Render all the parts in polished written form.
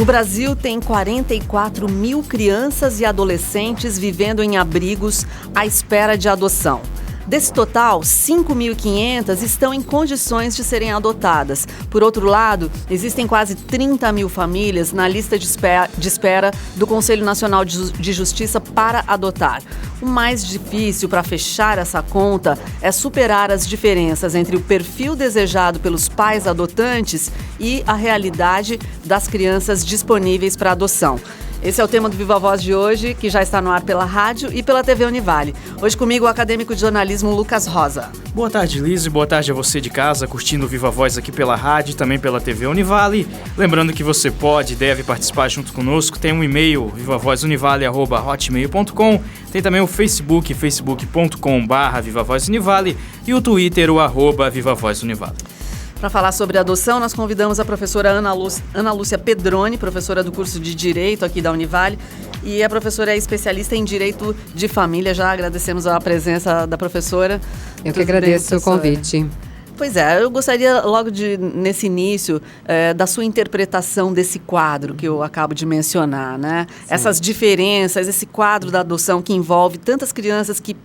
O Brasil tem 44 mil crianças e adolescentes vivendo em abrigos à espera de adoção. Desse total, 5.500 estão em condições de serem adotadas. Por outro lado, existem quase 30 mil famílias na lista de espera do Conselho Nacional de Justiça para adotar. O mais difícil para fechar essa conta é superar as diferenças entre o perfil desejado pelos pais adotantes e a realidade das crianças disponíveis para adoção. Esse é o tema do Viva Voz de hoje, que já está no ar pela rádio e pela TV Univale. Hoje comigo o acadêmico de jornalismo Lucas Rosa. Boa tarde, Liz, e boa tarde a você de casa, curtindo o Viva Voz aqui pela rádio e também pela TV Univale. Lembrando que você pode e deve participar junto conosco. Tem um e-mail, vivavozunivale@hotmail.com. Tem também o Facebook, facebook.com/vivavozunivale e o Twitter, o @vivavozunivale. Para falar sobre adoção, nós convidamos a professora Ana Lúcia Pedroni, professora do curso de Direito aqui da Univale, e a professora é especialista em Direito de Família. Já agradecemos a presença da professora. Eu que agradeço o convite. Pois é, eu gostaria logo nesse início, da sua interpretação desse quadro que eu acabo de mencionar, né? Sim. Essas diferenças, esse quadro da adoção que envolve tantas crianças que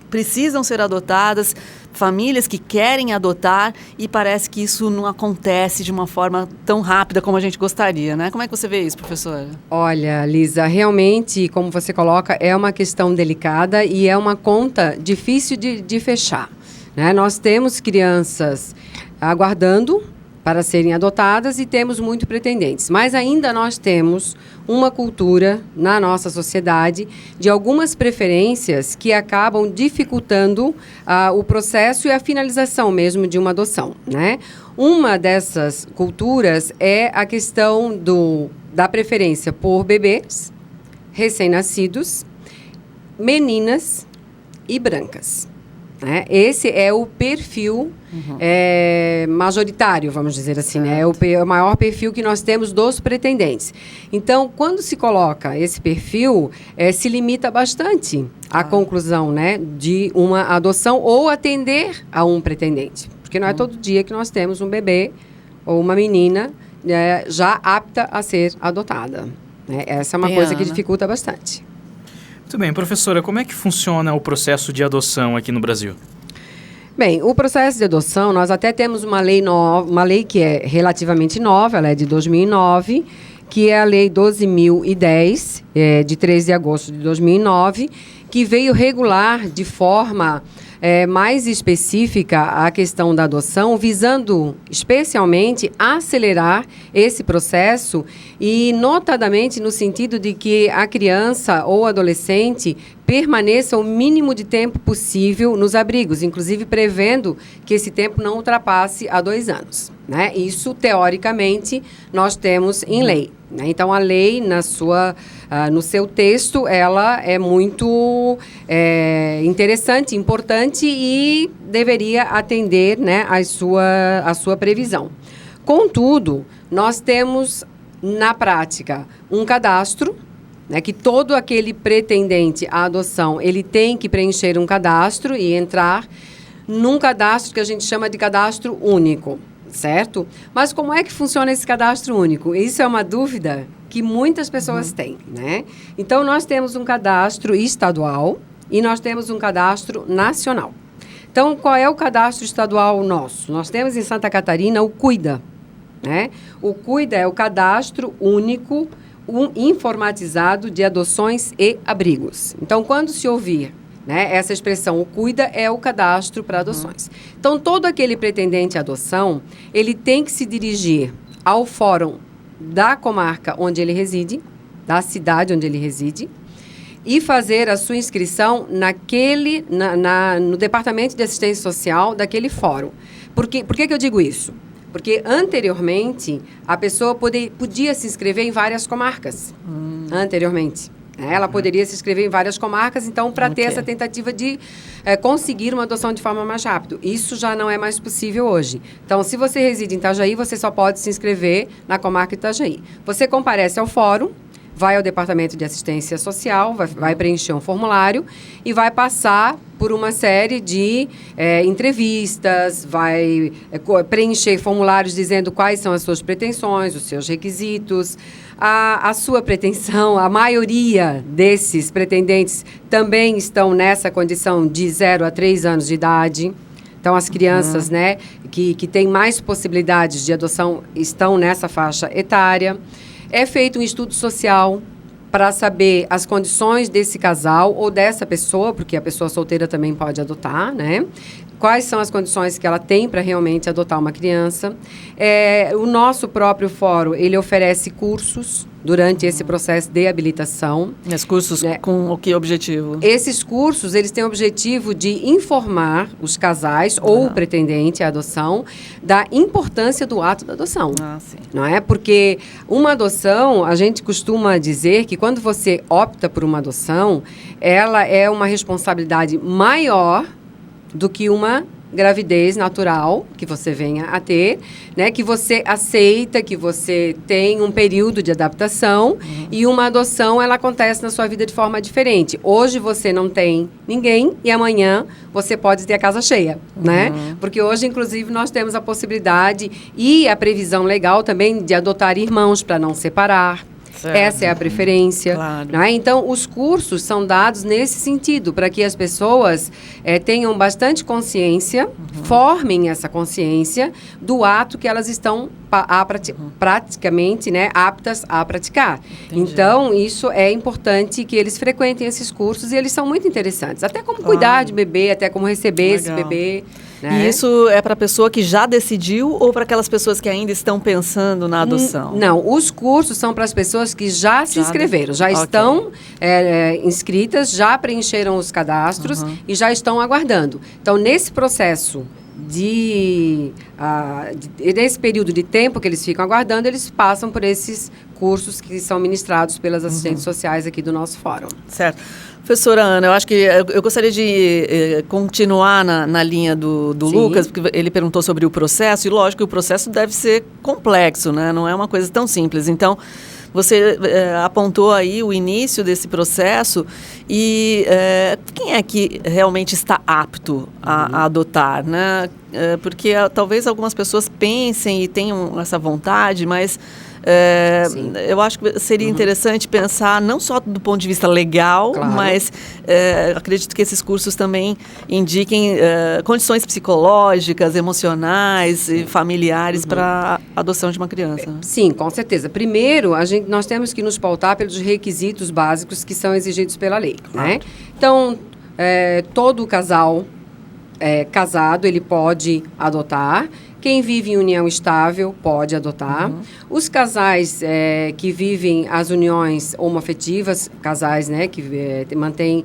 precisam ser adotadas, famílias que querem adotar e parece que isso não acontece de uma forma tão rápida como a gente gostaria, né? Como é que você vê isso, professora? Olha, Lisa, realmente, como você coloca, é uma questão delicada e é uma conta difícil de fechar, né? Nós temos crianças aguardando para serem adotadas e temos muitos pretendentes. Mas ainda nós temos uma cultura na nossa sociedade de algumas preferências que acabam dificultando o processo e a finalização mesmo de uma adoção, né? Uma dessas culturas é a questão da preferência por bebês, recém-nascidos, meninas e brancas. Esse é o perfil majoritário, vamos dizer assim, né? É o maior perfil que nós temos dos pretendentes. Então, quando se coloca esse perfil, se limita bastante à conclusão, né, de uma adoção ou atender a um pretendente. Porque não é todo dia que nós temos um bebê ou uma menina já apta a ser adotada, né? Essa é uma coisa que dificulta bastante. Muito bem, professora, como é que funciona o processo de adoção aqui no Brasil? Bem, o processo de adoção, nós até temos uma lei nova, uma lei que é relativamente nova, ela é de 2009, que é a Lei 12.010, de 13 de agosto de 2009, que veio regular de forma mais específica a questão da adoção, visando especialmente acelerar esse processo e notadamente no sentido de que a criança ou adolescente permaneça o mínimo de tempo possível nos abrigos, inclusive prevendo que esse tempo não ultrapasse a 2 anos, né? Isso, teoricamente, nós temos em lei, né? Então, a lei, no seu texto, ela é muito interessante, importante e deveria atender, né, a sua previsão. Contudo, nós temos, na prática, um cadastro, né, que todo aquele pretendente à adoção, ele tem que preencher um cadastro e entrar num cadastro que a gente chama de cadastro único, certo? Mas como é que funciona esse cadastro único? Isso é uma dúvida que muitas pessoas têm, né? Então, nós temos um cadastro estadual e nós temos um cadastro nacional. Então, qual é o cadastro estadual nosso? Nós temos em Santa Catarina o CUIDA, né? O CUIDA é o cadastro único informatizado de adoções e abrigos. Então, quando se ouvir, né, essa expressão, o CUIDA é o cadastro para adoções. Então, todo aquele pretendente à adoção, ele tem que se dirigir ao fórum da comarca onde ele reside, da cidade onde ele reside, e fazer a sua inscrição no Departamento de Assistência Social daquele fórum. Por que eu digo isso? Porque, anteriormente, a pessoa podia se inscrever em várias comarcas. Anteriormente. Ela poderia se inscrever em várias comarcas, então, para ter essa tentativa de conseguir uma adoção de forma mais rápida. Isso já não é mais possível hoje. Então, se você reside em Itajaí, você só pode se inscrever na comarca de Itajaí. Você comparece ao fórum, vai ao Departamento de Assistência Social, vai preencher um formulário e vai passar por uma série de entrevistas, vai preencher formulários dizendo quais são as suas pretensões, os seus requisitos, a sua pretensão. A maioria desses pretendentes também estão nessa condição de 0 a 3 anos de idade. Então, as crianças, né, que têm mais possibilidades de adoção estão nessa faixa etária. É feito um estudo social para saber as condições desse casal ou dessa pessoa, porque a pessoa solteira também pode adotar, né? Quais são as condições que ela tem para realmente adotar uma criança. O nosso próprio fórum, ele oferece cursos durante esse processo de habilitação. Os cursos com o que objetivo? Esses cursos, eles têm o objetivo de informar os casais ou o pretendente à adoção da importância do ato da adoção. Sim. Não é? Porque uma adoção, a gente costuma dizer que quando você opta por uma adoção, ela é uma responsabilidade maior do que uma gravidez natural que você venha a ter, né? Que você aceita, que você tem um período de adaptação e uma adoção, ela acontece na sua vida de forma diferente. Hoje você não tem ninguém e amanhã você pode ter a casa cheia, né? Porque hoje, inclusive, nós temos a possibilidade e a previsão legal também de adotar irmãos para não separar. Certo. Essa é a preferência. Claro. Né? Então, os cursos são dados nesse sentido, para que as pessoas tenham bastante consciência, formem essa consciência do ato que elas estão praticamente, né, aptas a praticar. Entendi. Então, isso é importante que eles frequentem esses cursos e eles são muito interessantes. Até como cuidar de bebê, até como receber esse bebê. Né? E isso é para a pessoa que já decidiu ou para aquelas pessoas que ainda estão pensando na adoção? Não, os cursos são para as pessoas que já se inscreveram, já estão inscritas, já preencheram os cadastros e já estão aguardando. Então, nesse processo nesse período de tempo que eles ficam aguardando, eles passam por esses cursos que são ministrados pelas assistentes sociais aqui do nosso fórum. Certo. Professora Ana, eu acho que eu gostaria de continuar na linha do Lucas, porque ele perguntou sobre o processo, e lógico que o processo deve ser complexo, né? Não é uma coisa tão simples. Então, você apontou aí o início desse processo e quem é que realmente está apto a adotar, né? Porque talvez algumas pessoas pensem e tenham essa vontade, mas eu acho que seria interessante pensar não só do ponto de vista legal, mas acredito que esses cursos também indiquem condições psicológicas, emocionais e familiares para a adoção de uma criança. Sim, com certeza. Primeiro, nós temos que nos pautar pelos requisitos básicos que são exigidos pela lei. Né? Então, todo casal casado, ele pode adotar. Quem vive em união estável pode adotar. Os casais que vivem as uniões homoafetivas, casais, né, que mantêm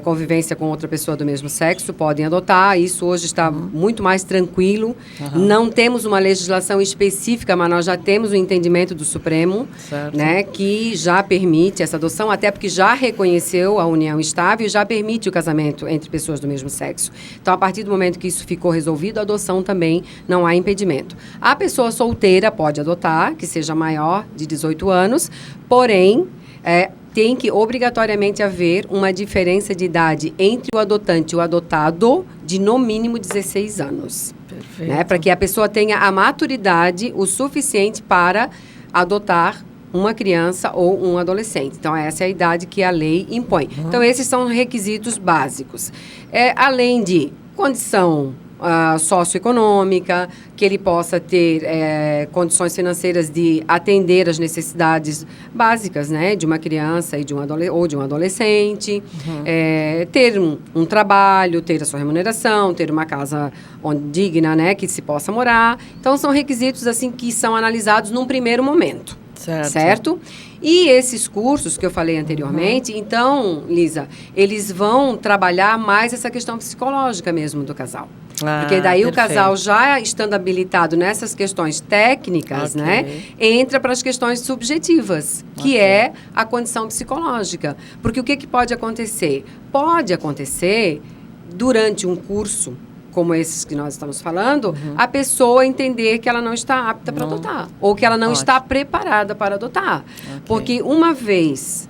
convivência com outra pessoa do mesmo sexo, podem adotar. Isso hoje está muito mais tranquilo. Não temos uma legislação específica, mas nós já temos o entendimento do Supremo, né, que já permite essa adoção, até porque já reconheceu a união estável e já permite o casamento entre pessoas do mesmo sexo. Então, a partir do momento que isso ficou resolvido, a adoção também não há impedimento. A pessoa solteira pode adotar, que seja maior de 18 anos, porém, tem que obrigatoriamente haver uma diferença de idade entre o adotante e o adotado de no mínimo 16 anos. Perfeito. Né? Para que a pessoa tenha a maturidade o suficiente para adotar uma criança ou um adolescente. Então, essa é a idade que a lei impõe. Então, esses são requisitos básicos. Além de condição socioeconômica, que ele possa ter condições financeiras de atender às necessidades básicas, né, de uma criança e ou de um adolescente, ter um trabalho, ter a sua remuneração, ter uma casa digna, né, que se possa morar. Então, são requisitos assim que são analisados num primeiro momento. Certo? E esses cursos que eu falei anteriormente, então, Lisa, eles vão trabalhar mais essa questão psicológica mesmo do casal. Porque daí o casal, já estando habilitado nessas questões técnicas, né, entra para as questões subjetivas, que é a condição psicológica. Porque o que pode acontecer? Pode acontecer durante um curso como esses que nós estamos falando, a pessoa entender que ela não está apta para adotar, ou que ela não está preparada para adotar. Porque uma vez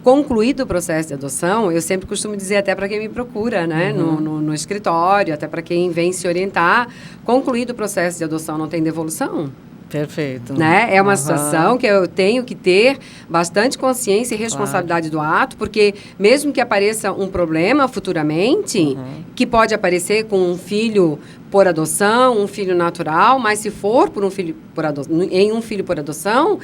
concluído o processo de adoção, eu sempre costumo dizer até para quem me procura, né, no escritório, até para quem vem se orientar, concluído o processo de adoção, não tem devolução. Perfeito. Né? É uma situação que eu tenho que ter bastante consciência e responsabilidade do ato, porque mesmo que apareça um problema futuramente, que pode aparecer com um filho por adoção, um filho natural, mas se for por um filho por em um filho por adoção,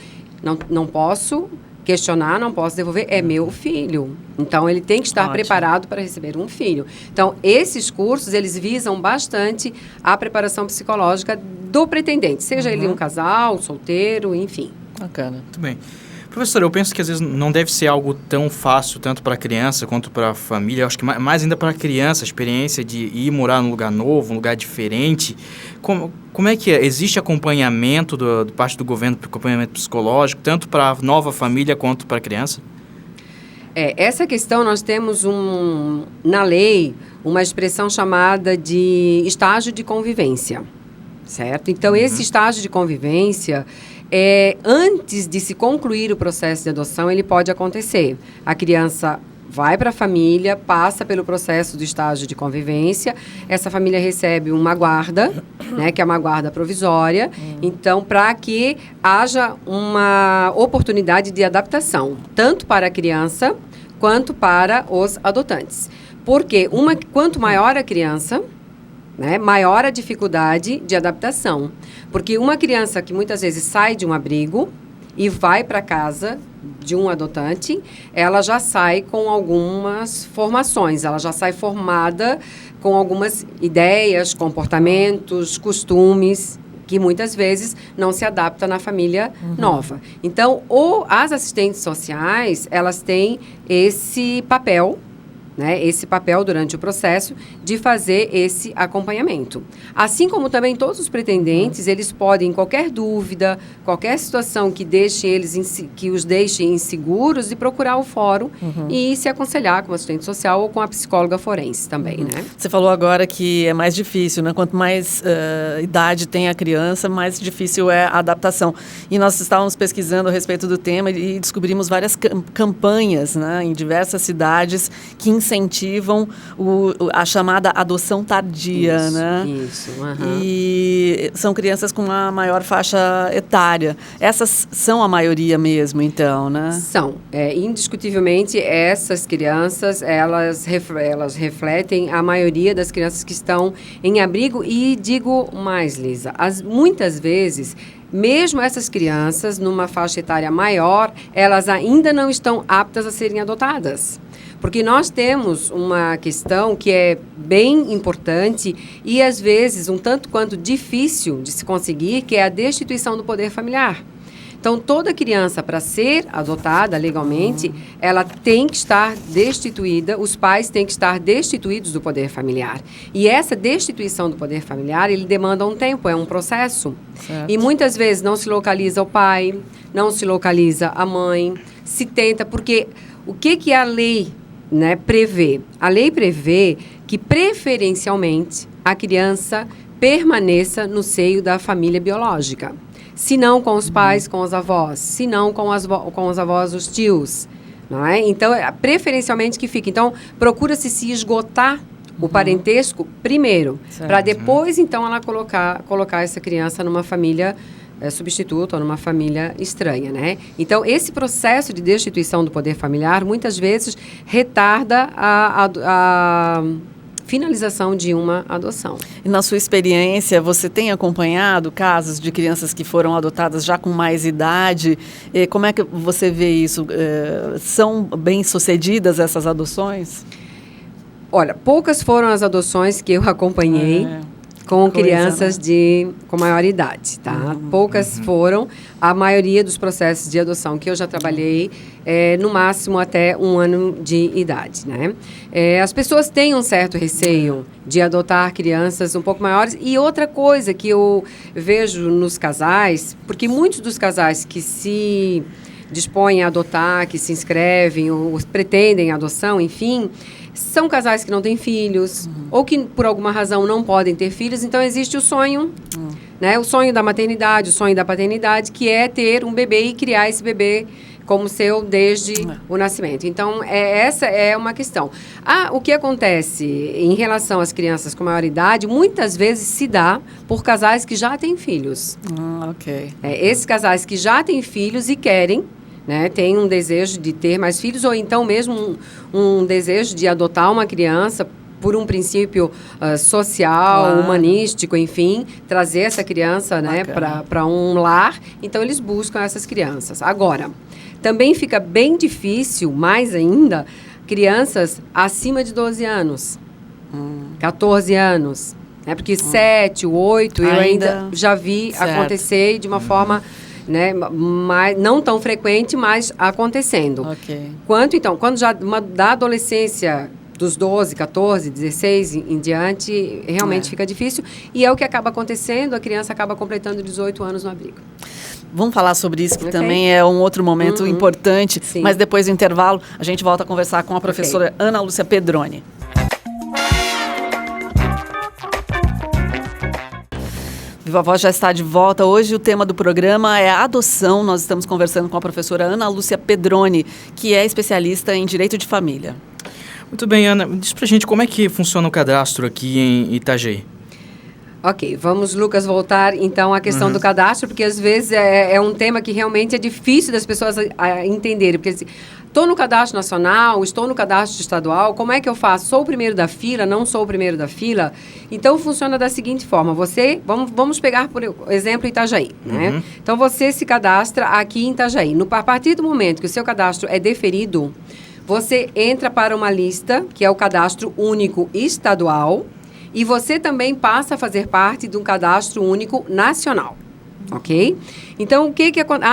não posso questionar, não posso devolver, é meu filho. Então, ele tem que estar preparado para receber um filho. Então, esses cursos, eles visam bastante a preparação psicológica do pretendente, seja ele um casal, solteiro, enfim. Bacana. Muito bem. Professora, eu penso que às vezes não deve ser algo tão fácil, tanto para a criança quanto para a família. Eu acho que mais ainda para a criança, a experiência de ir morar num lugar novo, um lugar diferente. Como é que é? Existe acompanhamento do parte do governo, acompanhamento psicológico, tanto para a nova família quanto para a criança? Essa questão nós temos na lei uma expressão chamada de estágio de convivência, certo? Então, esse estágio de convivência... antes de se concluir o processo de adoção, ele pode acontecer. A criança vai para a família, passa pelo processo do estágio de convivência, essa família recebe uma guarda, né, que é uma guarda provisória, então, para que haja uma oportunidade de adaptação, tanto para a criança quanto para os adotantes. Porque quanto maior a criança, né, maior a dificuldade de adaptação. Porque uma criança que muitas vezes sai de um abrigo e vai para casa de um adotante, ela já sai com algumas formações, ela já sai formada com algumas ideias, comportamentos, costumes, que muitas vezes não se adapta na família nova. Então, as assistentes sociais, elas têm esse papel, né, esse papel durante o processo de fazer esse acompanhamento. Assim como também todos os pretendentes, eles podem, qualquer dúvida, qualquer situação que os deixe inseguros, de procurar o fórum e se aconselhar com o assistente social ou com a psicóloga forense também, né? Você falou agora que é mais difícil, né? Quanto mais idade tem a criança, mais difícil é a adaptação. E nós estávamos pesquisando a respeito do tema e descobrimos várias campanhas, né, em diversas cidades que incentivam a chamada adoção tardia, isso, né? Isso. E são crianças com uma maior faixa etária. Essas são a maioria mesmo, então, né? São. Indiscutivelmente, essas crianças, elas refletem a maioria das crianças que estão em abrigo. E digo mais, Lisa, muitas vezes, mesmo essas crianças, numa faixa etária maior, elas ainda não estão aptas a serem adotadas. Porque nós temos uma questão que é bem importante e, às vezes, um tanto quanto difícil de se conseguir, que é a destituição do poder familiar. Então, toda criança, para ser adotada legalmente, ela tem que estar destituída, os pais têm que estar destituídos do poder familiar. E essa destituição do poder familiar, ele demanda um tempo, é um processo. Certo. E muitas vezes não se localiza o pai, não se localiza a mãe, se tenta, porque o que a lei, né, prevê? A lei prevê que, preferencialmente, a criança permaneça no seio da família biológica. Se não com os pais, com os avós. Se não com os avós, os tios. Não é? Então, preferencialmente que fique. Então, procura-se se esgotar o parentesco primeiro, para depois, então, ela colocar essa criança numa família substituta ou numa família estranha, né? Então, esse processo de destituição do poder familiar, muitas vezes, retarda a finalização de uma adoção. E na sua experiência, você tem acompanhado casos de crianças que foram adotadas já com mais idade? E como é que você vê isso? São bem-sucedidas essas adoções? Olha, poucas foram as adoções que eu acompanhei com crianças, né, com maior idade, tá? Poucas foram. A maioria dos processos de adoção que eu já trabalhei, no máximo até 1 ano de idade, né? As pessoas têm um certo receio de adotar crianças um pouco maiores. E outra coisa que eu vejo nos casais, porque muitos dos casais que se dispõem a adotar, que se inscrevem ou pretendem adoção, enfim, são casais que não têm filhos ou que, por alguma razão, não podem ter filhos. Então, existe o sonho, né? O sonho da maternidade, o sonho da paternidade, que é ter um bebê e criar esse bebê como seu desde o nascimento. Então, essa é uma questão. O que acontece em relação às crianças com maior idade, muitas vezes se dá por casais que já têm filhos. Ok. Esses casais que já têm filhos e querem, né, têm um desejo de ter mais filhos, ou então mesmo um desejo de adotar uma criança por um princípio social, humanístico, enfim, trazer essa criança, né, para um lar. Então, eles buscam essas crianças. Agora, também fica bem difícil, mais ainda, crianças acima de 12 anos, 14 anos. Né, porque 7, 8, eu ainda já vi acontecer de uma forma... Né, não tão frequente, mas acontecendo. Ok. Quando já da adolescência... dos 12, 14, 16 em diante, realmente fica difícil. E é o que acaba acontecendo, a criança acaba completando 18 anos no abrigo. Vamos falar sobre isso, que também é um outro momento importante. Sim. Mas depois do intervalo, a gente volta a conversar com a professora Ana Lúcia Pedroni. Viva Voz já está de volta. Hoje o tema do programa é a adoção. Nós estamos conversando com a professora Ana Lúcia Pedroni, que é especialista em direito de família. Muito bem, Ana. Diz pra gente como é que funciona o cadastro aqui em Itajaí. Ok, vamos, Lucas, voltar então à questão do cadastro, porque às vezes é um tema que realmente é difícil das pessoas a entenderem, porque estou no cadastro nacional, estou no cadastro estadual, como é que eu faço? Sou o primeiro da fila, não sou o primeiro da fila? Então, funciona da seguinte forma, vamos pegar, por exemplo, Itajaí, né? Então, você se cadastra aqui em Itajaí. A partir do momento que o seu cadastro é deferido, você entra para uma lista, que é o cadastro único estadual, e você também passa a fazer parte de um cadastro único nacional, ok? Então,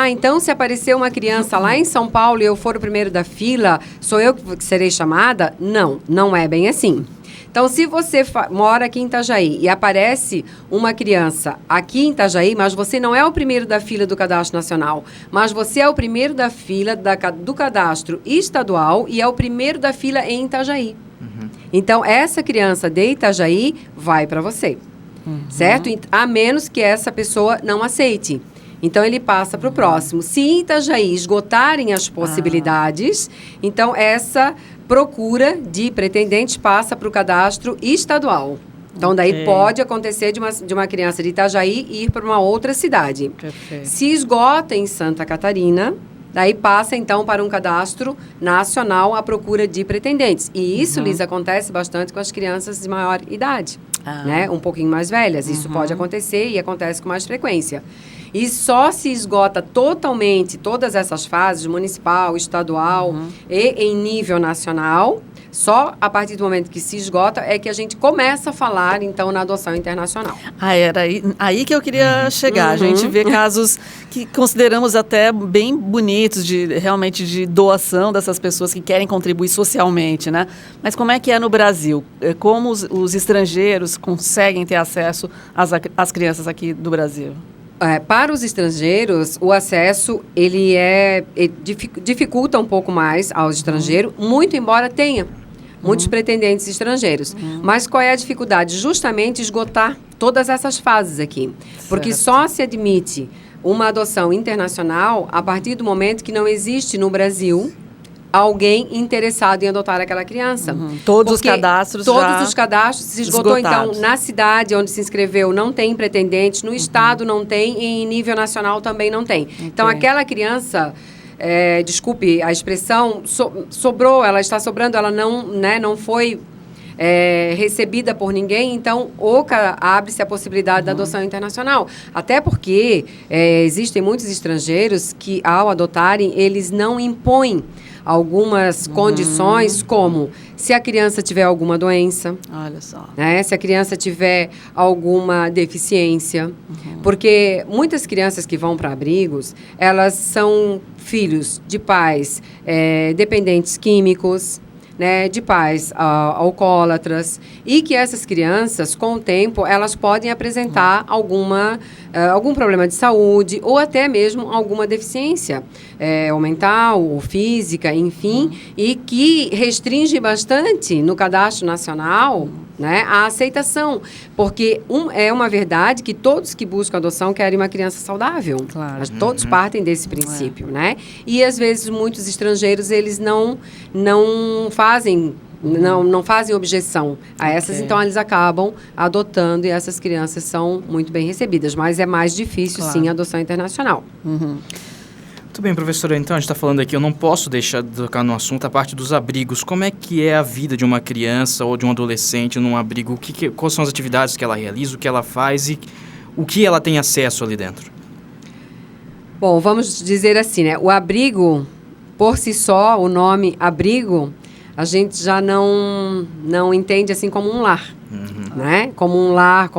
então se aparecer uma criança lá em São Paulo e eu for o primeiro da fila, sou eu que serei chamada? Não é bem assim. Então, se você mora aqui em Itajaí e aparece uma criança aqui em Itajaí, mas você não é o primeiro da fila do cadastro nacional, mas você é o primeiro da fila do cadastro estadual e é o primeiro da fila em Itajaí. Então, essa criança de Itajaí vai para você, certo? A menos que essa pessoa não aceite. Então, ele passa para o próximo. Se em Itajaí esgotarem as possibilidades, então essa procura de pretendentes passa para o cadastro estadual. Então, daí pode acontecer de uma criança de Itajaí ir para uma outra cidade. Perfeito. Se esgota em Santa Catarina, daí passa, então, para um cadastro nacional à procura de pretendentes. E isso lhes acontece bastante com as crianças de maior idade, né? Um pouquinho mais velhas. Isso pode acontecer e acontece com mais frequência. E só se esgota totalmente todas essas fases, municipal, estadual e em nível nacional, só a partir do momento que se esgota é que a gente começa a falar, então, na adoção internacional. Era aí que eu queria chegar. A gente vê casos que consideramos até bem bonitos, realmente de doação dessas pessoas que querem contribuir socialmente, né? Mas como é que é no Brasil? Como os estrangeiros conseguem ter acesso às crianças aqui do Brasil? Para os estrangeiros, o acesso ele dificulta um pouco mais aos estrangeiros, muito embora tenha muitos pretendentes estrangeiros. Mas qual é a dificuldade? Justamente esgotar todas essas fases aqui. Porque só se admite uma adoção internacional a partir do momento que não existe no Brasil alguém interessado em adotar aquela criança. Todos os cadastros se esgotou. Então, na cidade onde se inscreveu não tem pretendente, no estado não tem e em nível nacional também não tem. Então, aquela criança, desculpe a expressão, sobrou, ela está sobrando, ela não foi recebida por ninguém, então abre-se a possibilidade da adoção internacional. Até porque existem muitos estrangeiros que, ao adotarem, eles não impõem algumas condições, como se a criança tiver alguma doença, olha só, né? Se a criança tiver alguma deficiência, porque muitas crianças que vão para abrigos, elas são filhos de pais dependentes químicos, né, de pais alcoólatras, e que essas crianças, com o tempo, elas podem apresentar algum problema de saúde ou até mesmo alguma deficiência ou mental ou física, enfim, e que restringe bastante no cadastro nacional né? A aceitação, porque é uma verdade que todos que buscam adoção querem uma criança saudável. Claro. Todos partem desse princípio, né? E às vezes muitos estrangeiros eles não fazem objeção a essas, então eles acabam adotando e essas crianças são muito bem recebidas, mas é mais difícil sim a adoção internacional. Muito bem, professora, então a gente está falando aqui, eu não posso deixar de tocar no assunto a parte dos abrigos. Como é que é a vida de uma criança ou de um adolescente num abrigo? Quais são as atividades que ela realiza, o que ela faz e o que ela tem acesso ali dentro? Bom, vamos dizer assim, né? O abrigo, por si só, o nome abrigo, a gente já não entende assim como um lar, né? Como um lar,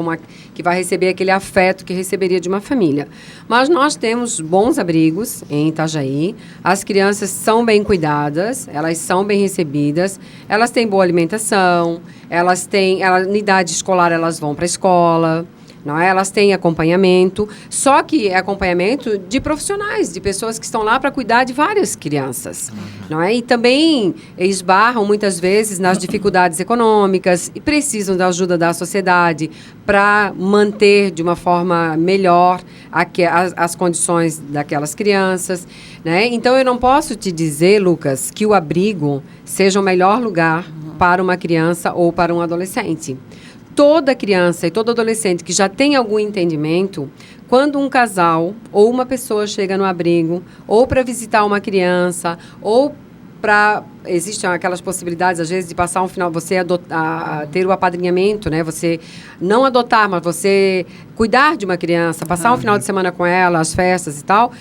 que vai receber aquele afeto que receberia de uma família. Mas nós temos bons abrigos em Itajaí, as crianças são bem cuidadas, elas são bem recebidas, elas têm boa alimentação, na idade escolar elas vão para a escola, não é? Elas têm acompanhamento, só que é acompanhamento de profissionais, de pessoas que estão lá para cuidar de várias crianças, não é? E também esbarram muitas vezes nas dificuldades econômicas e precisam da ajuda da sociedade para manter de uma forma melhor as condições daquelas crianças, né? Então eu não posso te dizer, Lucas, que o abrigo seja o melhor lugar para uma criança ou para um adolescente. Toda criança e todo adolescente que já tem algum entendimento, quando um casal ou uma pessoa chega no abrigo, ou para visitar uma criança, ou existem aquelas possibilidades, às vezes, de passar um final, você ter o apadrinhamento, né? Você não adotar, mas você cuidar de uma criança, passar um final de semana com ela, as festas e tal.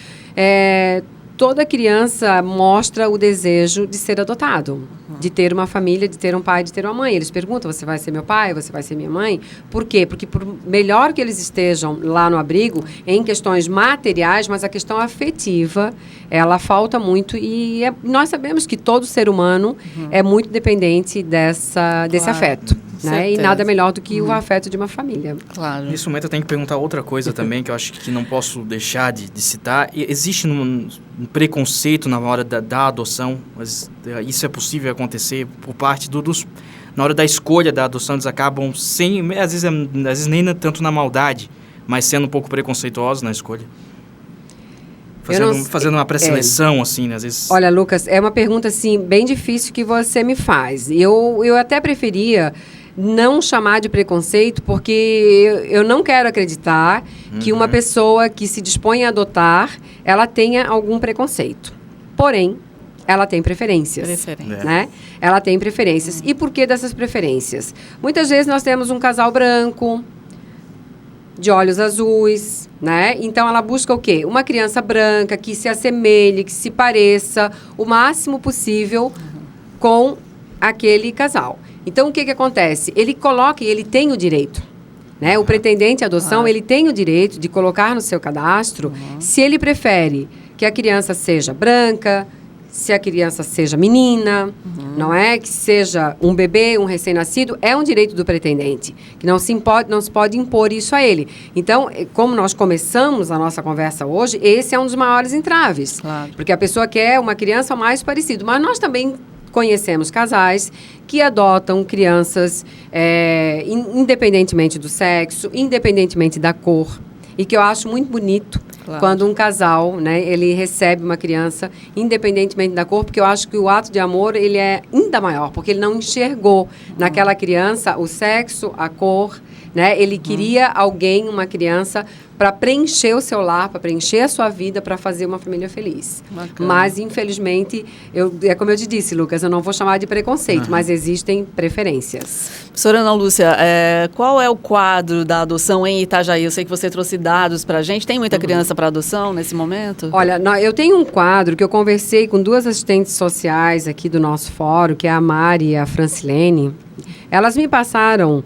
Toda criança mostra o desejo de ser adotado, de ter uma família, de ter um pai, de ter uma mãe. Eles perguntam, você vai ser meu pai, você vai ser minha mãe? Por quê? Porque por melhor que eles estejam lá no abrigo, em questões materiais, mas a questão afetiva, ela falta muito e nós sabemos que todo ser humano é muito dependente desse afeto. Né? E nada melhor do que o afeto de uma família. Claro. Nesse momento eu tenho que perguntar outra coisa também, que eu acho que não posso deixar de citar. Existe um preconceito na hora da adoção? Mas isso é possível acontecer por parte na hora da escolha da adoção, eles acabam às vezes nem tanto na maldade, mas sendo um pouco preconceituosos na escolha? Fazendo uma pré-seleção, assim, né? Às vezes... Olha, Lucas, é uma pergunta, assim, bem difícil que você me faz. Eu até preferia não chamar de preconceito, porque eu não quero acreditar que uma pessoa que se dispõe a adotar, ela tenha algum preconceito. Porém, ela tem preferências. Né? Ela tem preferências. E por que dessas preferências? Muitas vezes nós temos um casal branco, de olhos azuis, né? Então, ela busca o quê? Uma criança branca que se assemelhe, que se pareça o máximo possível com aquele casal. Então, o que acontece? Ele tem o direito, né? O pretendente à adoção, ele tem o direito de colocar no seu cadastro se ele prefere que a criança seja branca, se a criança seja menina, não é? Que seja um bebê, um recém-nascido, é um direito do pretendente, que não se pode impor isso a ele. Então, como nós começamos a nossa conversa hoje, esse é um dos maiores entraves. Claro. Porque a pessoa quer uma criança mais parecida, mas nós também conhecemos casais que adotam crianças independentemente do sexo, independentemente da cor, e que eu acho muito bonito quando um casal, né, ele recebe uma criança independentemente da cor, porque eu acho que o ato de amor ele é ainda maior, porque ele não enxergou naquela criança o sexo, a cor, né? Ele queria uma criança para preencher o seu lar, para preencher a sua vida, para fazer uma família feliz. Bacana. Mas, infelizmente, é como eu te disse, Lucas, eu não vou chamar de preconceito, mas existem preferências. Professora Ana Lúcia, qual é o quadro da adoção em Itajaí? Eu sei que você trouxe dados para a gente. Tem muita criança para adoção nesse momento? Olha, eu tenho um quadro que eu conversei com duas assistentes sociais aqui do nosso fórum, que é a Mari e a Francilene. Elas me passaram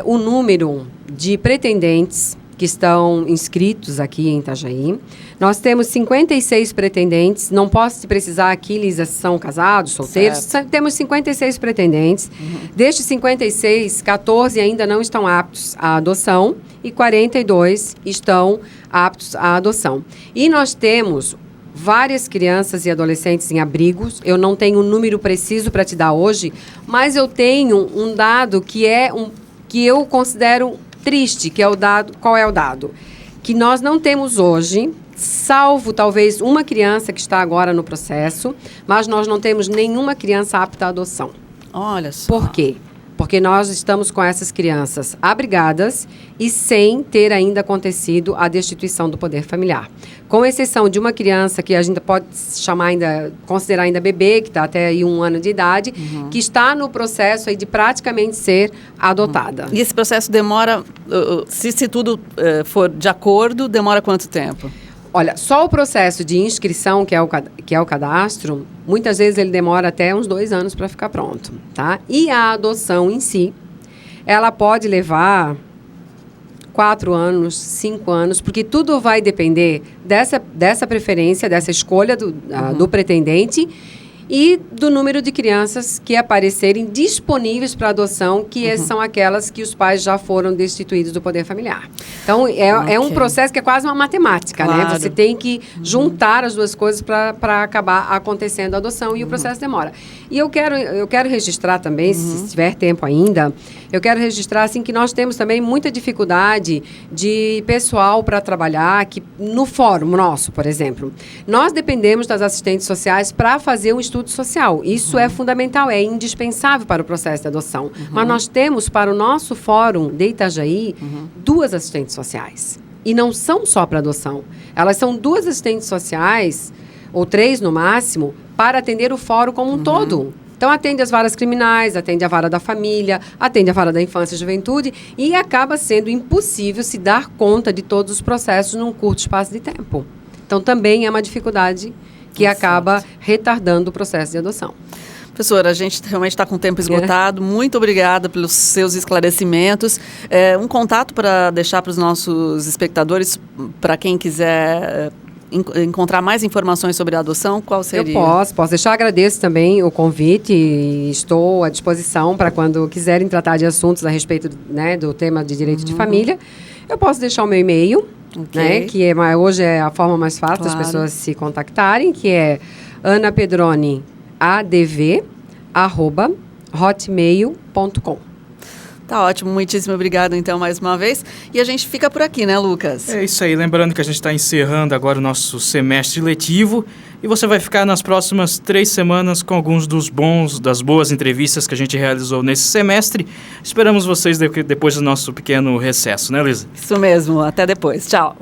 o número de pretendentes que estão inscritos aqui em Itajaí. Nós temos 56 pretendentes. Não posso te precisar aqui, Lisa, se são casados, solteiros. Temos 56 pretendentes. Destes 56, 14 ainda não estão aptos à adoção e 42 estão aptos à adoção. E nós temos várias crianças e adolescentes em abrigos. Eu não tenho um número preciso para te dar hoje, mas eu tenho um dado que eu considero triste, que é o dado. Qual é o dado? Que nós não temos hoje, salvo talvez uma criança que está agora no processo, mas nós não temos nenhuma criança apta à adoção. Olha só. Por quê? Porque nós estamos com essas crianças abrigadas e sem ter ainda acontecido a destituição do poder familiar. Com exceção de uma criança que a gente pode considerar ainda bebê, que está até aí 1 ano de idade, que está no processo aí de praticamente ser adotada. E esse processo demora, se tudo for de acordo, demora quanto tempo? Olha, só o processo de inscrição, que é o cadastro, muitas vezes ele demora até uns 2 anos para ficar pronto, tá? E a adoção em si, ela pode levar 4 anos, 5 anos, porque tudo vai depender dessa preferência, dessa escolha do pretendente e do número de crianças que aparecerem disponíveis para adoção, que são aquelas que os pais já foram destituídos do poder familiar. Então, é um processo que é quase uma matemática, né? Você tem que juntar as duas coisas para acabar acontecendo a adoção e o processo demora. E eu quero registrar também, se tiver tempo ainda, eu quero registrar assim, que nós temos também muita dificuldade de pessoal para trabalhar, que no fórum nosso, por exemplo, nós dependemos das assistentes sociais para fazer um estudo social. Isso é fundamental, é indispensável para o processo de adoção. Mas nós temos para o nosso fórum de Itajaí 2 assistentes sociais. E não são só para adoção. Elas são 2 assistentes sociais, ou 3 no máximo, para atender o fórum como um todo. Então, atende as varas criminais, atende a vara da família, atende a vara da infância e juventude e acaba sendo impossível se dar conta de todos os processos num curto espaço de tempo. Então, também é uma dificuldade que acaba retardando o processo de adoção. Professora, a gente realmente está com o tempo esgotado. Muito obrigada pelos seus esclarecimentos. Um contato para deixar para os nossos espectadores, para quem quiser encontrar mais informações sobre a adoção, qual seria? Eu posso deixar. Agradeço também o convite e estou à disposição para quando quiserem tratar de assuntos a respeito, né, do tema de direito de família. Eu posso deixar o meu e-mail, né, que hoje é a forma mais fácil das pessoas se contactarem, que é anapedroniadv@hotmail.com. Tá ótimo, muitíssimo obrigado então mais uma vez. E a gente fica por aqui, né, Lucas? É isso aí, lembrando que a gente está encerrando agora o nosso semestre letivo e você vai ficar nas próximas 3 semanas com alguns das boas entrevistas que a gente realizou nesse semestre. Esperamos vocês depois do nosso pequeno recesso, né, Luísa? Isso mesmo, até depois. Tchau.